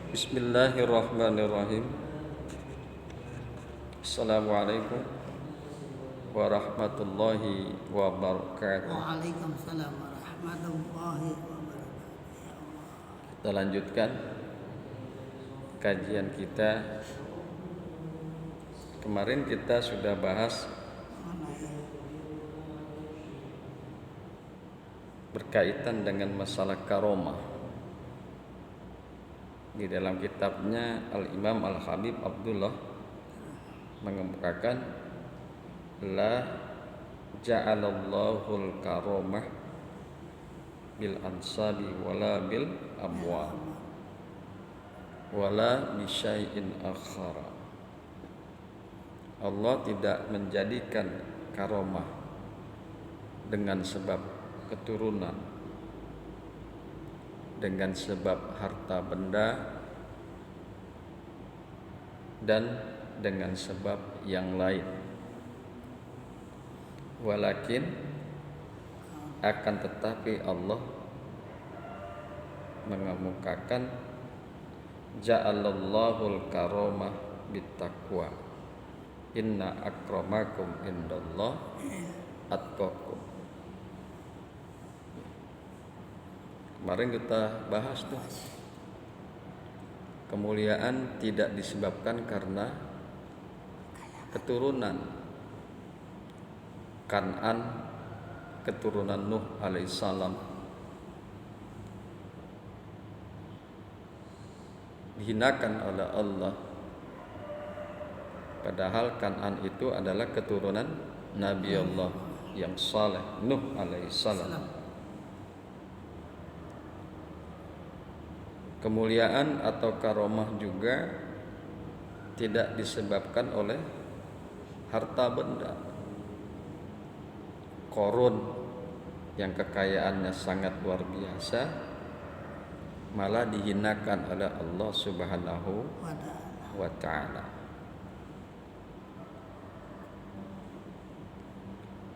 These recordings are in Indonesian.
Bismillahirrahmanirrahim. Assalamualaikum warahmatullahi wabarakatuh. Waalaikumsalam warahmatullahi wabarakatuh. Kita lanjutkan kajian kita. Kemarin kita sudah bahas berkaitan dengan masalah karomah. Di dalam kitabnya Al-Imam Al-Habib Abdullah mengemukakan la ja'alallahul karomah bil ansabi wala bil amwal wala bisyai'in akhara. Allah tidak menjadikan karomah dengan sebab keturunan, dengan sebab harta benda, dan dengan sebab yang lain. Walakin akan tetapi Allah mengemukakan ja'alallahul karomah bittaqwa inna akramakum indallah atqakum. Kemarin kita bahas tuh, kemuliaan tidak disebabkan karena keturunan. Kan'an keturunan Nuh alaihissalam dihinakan oleh Allah, padahal Kan'an itu adalah keturunan Nabi Allah yang saleh, Nuh alaihissalam. Kemuliaan atau karomah juga tidak disebabkan oleh harta benda. Qarun yang kekayaannya sangat luar biasa malah dihinakan oleh Allah Subhanahu wa ta'ala.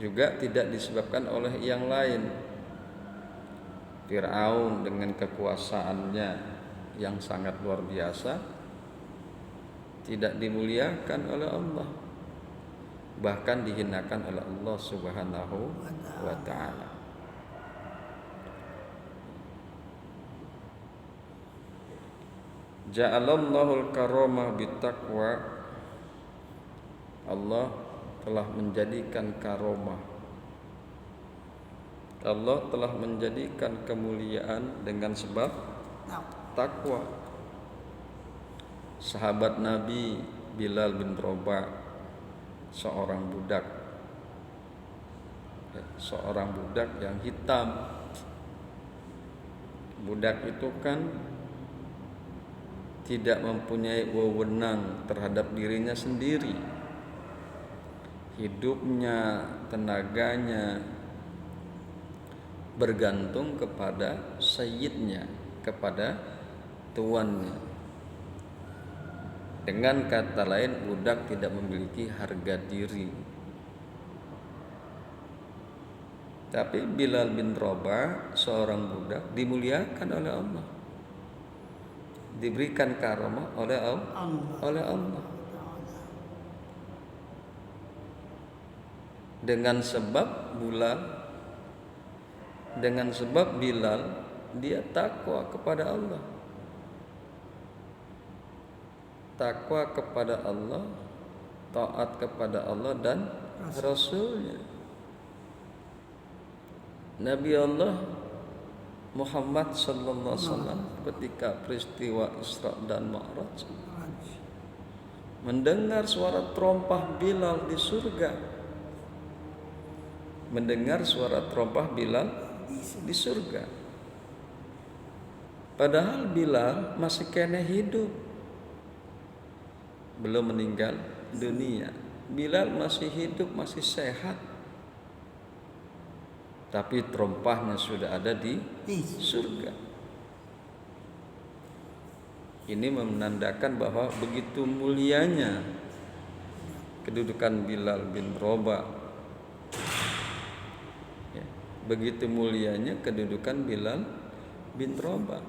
Juga tidak disebabkan oleh yang lain. Fir'aun dengan kekuasaannya yang sangat luar biasa tidak dimuliakan oleh Allah, bahkan dihinakan oleh Allah Subhanahu wa ta'ala. Ja'alallahul karomah bittaqwa. Allah telah menjadikan karomah, Allah telah menjadikan kemuliaan dengan sebab takwa. Sahabat Nabi Bilal bin Rabah, seorang budak yang hitam. Budak itu kan tidak mempunyai wewenang terhadap dirinya sendiri. Hidupnya, tenaganya bergantung kepada sayyidnya, kepada tuannya. Dengan kata lain, budak tidak memiliki harga diri. Tapi Bilal bin Rabah, seorang budak, dimuliakan oleh Allah, diberikan karomah oleh Allah. Dengan sebab Bilal dia takwa kepada Allah. Takwa kepada Allah, taat kepada Allah dan Rasulnya. Nabi Allah Muhammad sallallahu alaihi wasallam ketika peristiwa Isra dan Mi'raj mendengar suara terompah Bilal di surga. Mendengar suara terompah Bilal di surga. Padahal Bilal masih kena hidup, belum meninggal dunia. Bilal masih hidup, masih sehat, tapi terompahnya sudah ada di surga. Ini menandakan bahwa begitu mulianya kedudukan Bilal bin Rabah. Begitu mulianya kedudukan Bilal bin Rabah.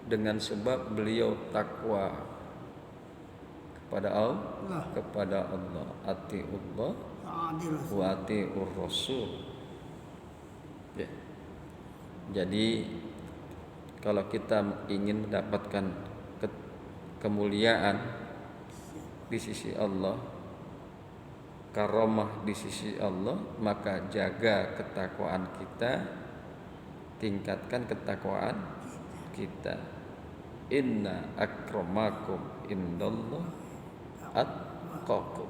dengan sebab beliau takwa kepada Allah, atiullah wa atiur rasul. Ya. Jadi kalau kita ingin mendapatkan kemuliaan di sisi Allah, karomah di sisi Allah, maka jaga ketakwaan kita, tingkatkan ketakwaan kita. Inna akramakum indallah atqakum.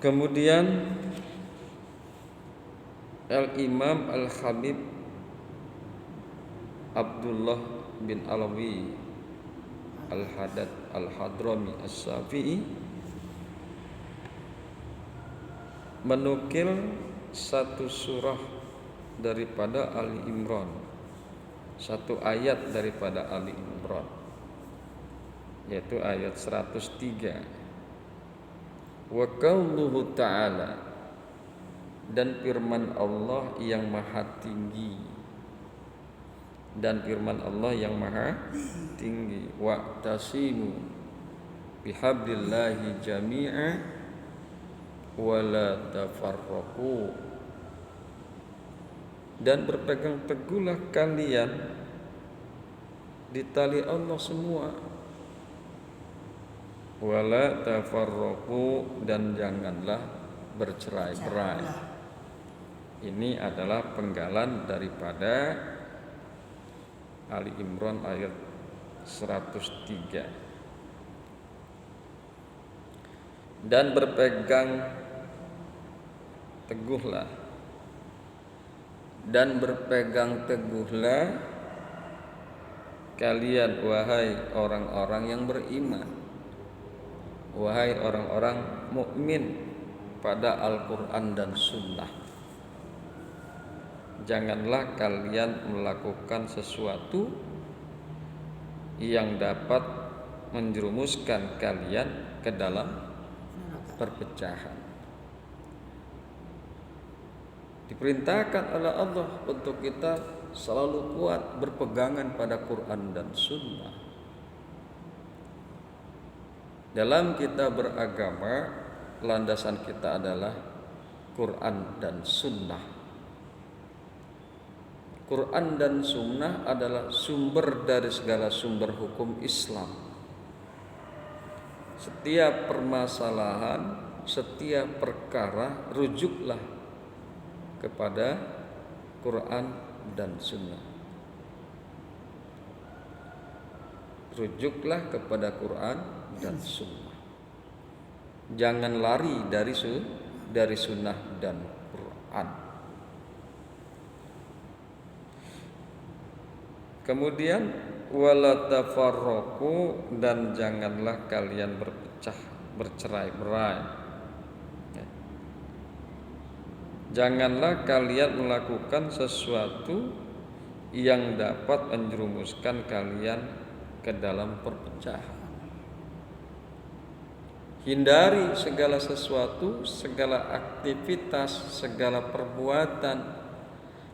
Kemudian Al-Imam Al-Habib Abdullah bin Alawi Al-Haddad Al-Hadrami As-Syafi'i menukil satu surah daripada Ali Imran, satu ayat daripada Ali Imran, yaitu ayat 103. Wa qauluhu ta'ala, dan firman Allah yang maha tinggi, dan firman Allah yang maha tinggi, wa'tasimu bihablillahi jami'a wa la tafarraqu, dan berpegang teguhlah kalian di tali Allah semua, wa la tafarraqu, dan janganlah bercerai-berai. Ini adalah penggalan daripada Ali Imran ayat 103. Dan berpegang teguhlah, dan berpegang teguhlah kalian wahai orang-orang yang beriman, wahai orang-orang mukmin pada Al-Quran dan Sunnah. Janganlah kalian melakukan sesuatu yang dapat menjerumuskan kalian ke dalam perpecahan. Diperintahkan oleh Allah untuk kita selalu kuat berpegangan pada Quran dan Sunnah. Dalam kita beragama, landasan kita adalah Quran dan Sunnah. Quran dan Sunnah adalah sumber dari segala sumber hukum Islam. Setiap permasalahan, setiap perkara, rujuklah kepada Quran dan Sunnah. Rujuklah kepada Quran dan Sunnah. Jangan lari dari Sunnah dan Quran. Kemudian wala tafarraqu, dan janganlah kalian bercerai-berai. Janganlah kalian melakukan sesuatu yang dapat menjerumuskan kalian ke dalam perpecahan. Hindari segala sesuatu, segala aktivitas, segala perbuatan,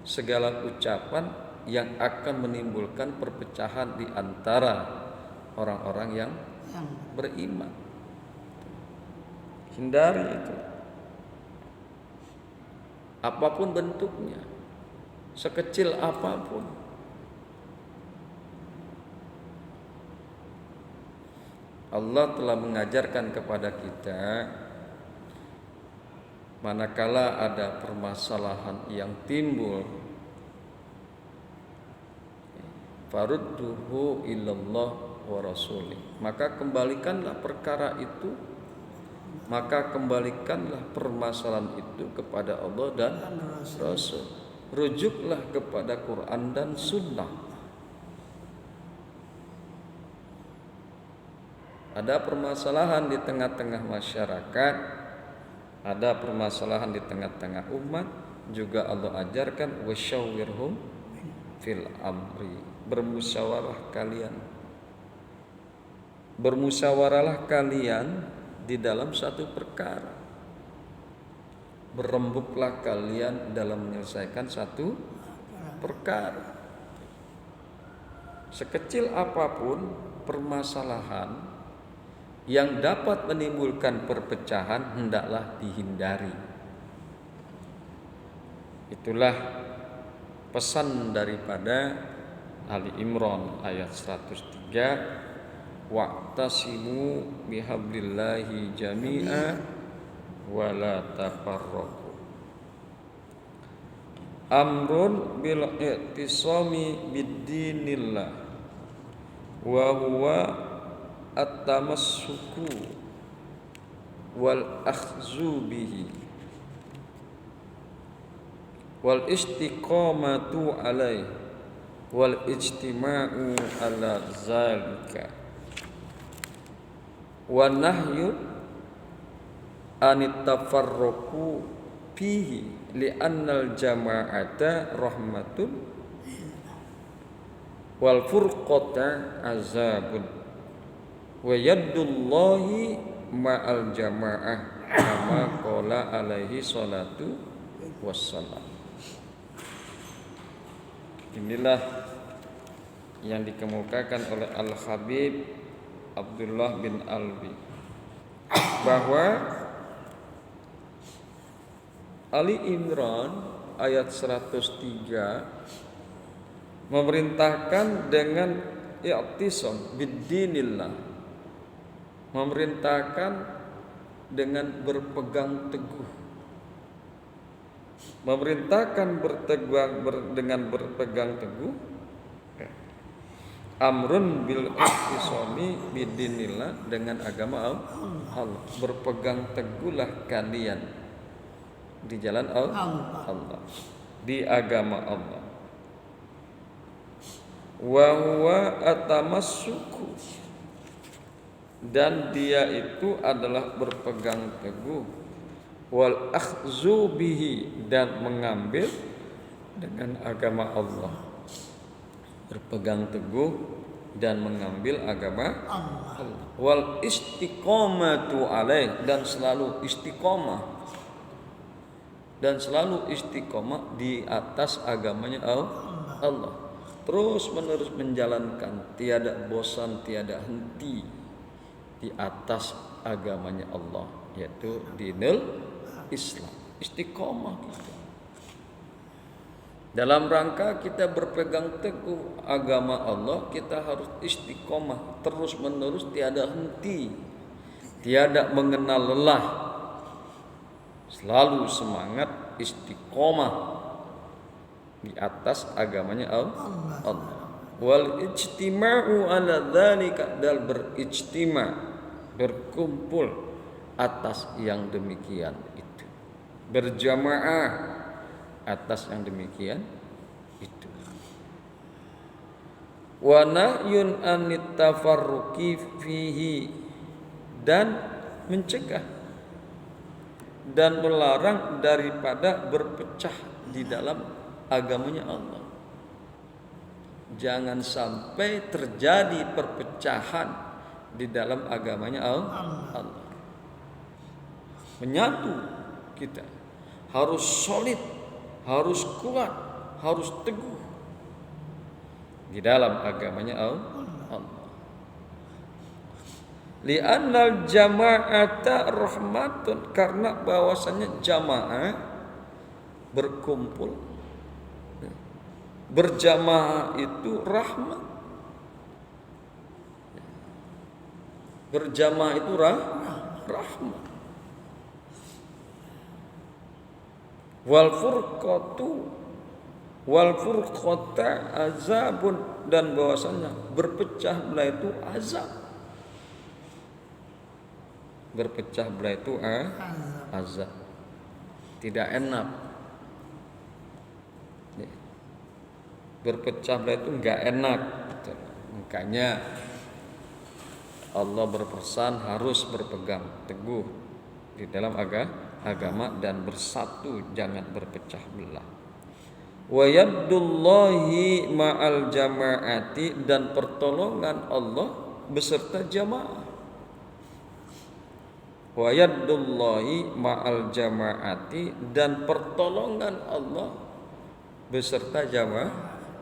segala ucapan yang akan menimbulkan perpecahan di antara orang-orang yang beriman. Hindari itu, apapun bentuknya, sekecil apapun. Allah telah mengajarkan kepada kita, manakala ada permasalahan yang timbul, farudduhu ilallah wa rasulih, maka kembalikanlah perkara itu, maka kembalikanlah permasalahan itu kepada Allah dan Rasul. Rujuklah kepada Quran dan Sunnah. Ada permasalahan di tengah-tengah masyarakat, ada permasalahan di tengah-tengah umat, juga Allah ajarkan wasyawirhum fil amri, bermusyawarah kalian di dalam satu perkara, berembuklah kalian dalam menyelesaikan satu perkara. sekecil apapun permasalahan yang dapat menimbulkan perpecahan hendaklah dihindari. Itulah pesan daripada Ali Imran ayat 103, wa'tasimu bihablillahi jami'a wa la tafarraqu. Amrun bil i'tisami biddinillah wa huwa at-tamassuku wal akhzu bihi wal istiqamatu alaihi wal ijtima'u ala zalika wa nahyu anit tafarruqu fihi li'annal jama'ata rahmatun wal furqata azabun wa yadullahi ma'al jama'ah kama qala alaihi salatu wassalam. Inilah yang dikemukakan oleh Al-Habib Abdullah bin Alwi, bahwa Ali Imran ayat 103 memerintahkan dengan i'tisam biddinillah, memerintahkan dengan berpegang teguh, memerintahkan dengan berpegang teguh. Amrun bil i'tisami biddinillah, dengan agama Allah, berpegang teguhlah kalian di jalan Allah, di agama Allah. Wa huwa atamassuku, dan dia itu adalah berpegang teguh, wal akhzu bihi, dan mengambil dengan agama Allah, berpegang teguh dan mengambil agama Allah. Wal istiqamatu alaih, dan selalu istiqamah, dan selalu istiqomah di atas agamanya Allah, terus menerus menjalankan, tiada bosan, tiada henti di atas agamanya Allah, yaitu dinul Islam. Istiqomah kita dalam rangka kita berpegang teguh agama Allah, kita harus istiqomah terus menerus, tiada henti, tiada mengenal lelah, selalu semangat istiqomah di atas agamanya Allah. Wal ijtima'u ala dzalika, dan berijtima', berkumpul atas yang demikian itu, berjamaah atas yang demikian itu. Wa nahyun anit tafarruqi fihi, dan mencegah dan melarang daripada berpecah di dalam agamanya Allah. Jangan sampai terjadi perpecahan di dalam agamanya Allah. Menyatu kita harus solid, harus kuat, harus teguh di dalam agamanya Allah. Li'annal jama'ata rahmatun, karena bahwasanya jamaah berkumpul, berjamaah itu rahmat. Berjamaah itu rahmat. Wal furqata azabun, dan bahwasanya berpecah belah itu azab. Berpecah belah itu azab, tidak enak. Berpecah belah itu enggak enak. Makanya Allah berpesan harus berpegang teguh di dalam agama dan bersatu, jangan berpecah belah. Wa yadullahi ma'al jama'ati, dan pertolongan Allah beserta jamaah. Wa yadullahi ma'al jama'ati, dan pertolongan Allah beserta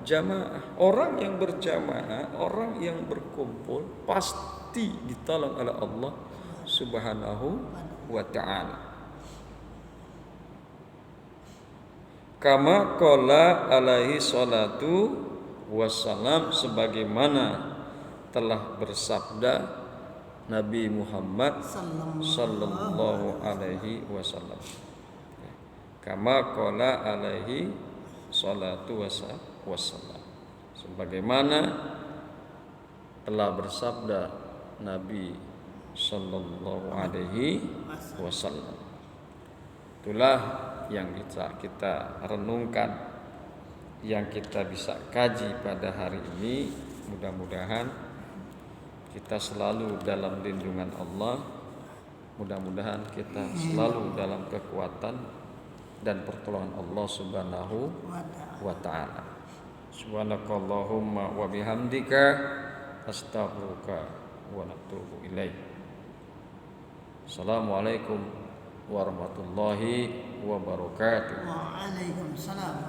jamaah. Orang yang berjamaah, orang yang berkumpul pasti ditolong oleh Allah Subhanahu wa ta'ala. Kama qala alaihi salatu wassalam, sebagaimana telah bersabda Nabi Muhammad sallallahu alaihi wasallam. Kama qala alaihi salatu wassalam, sebagaimana telah bersabda Nabi sallallahu alaihi wasallam. Itulah yang kita renungkan, yang kita bisa kaji pada hari ini. Mudah-mudahan kita selalu dalam lindungan Allah. Mudah-mudahan kita selalu dalam kekuatan dan pertolongan Allah Subhanahu wa ta'ala. Subhanakallahumma wa bihamdika astaghfiruka wa atubu ilaik. Assalamualaikum warahmatullahi wabarakatuh. Waalaikumsalam.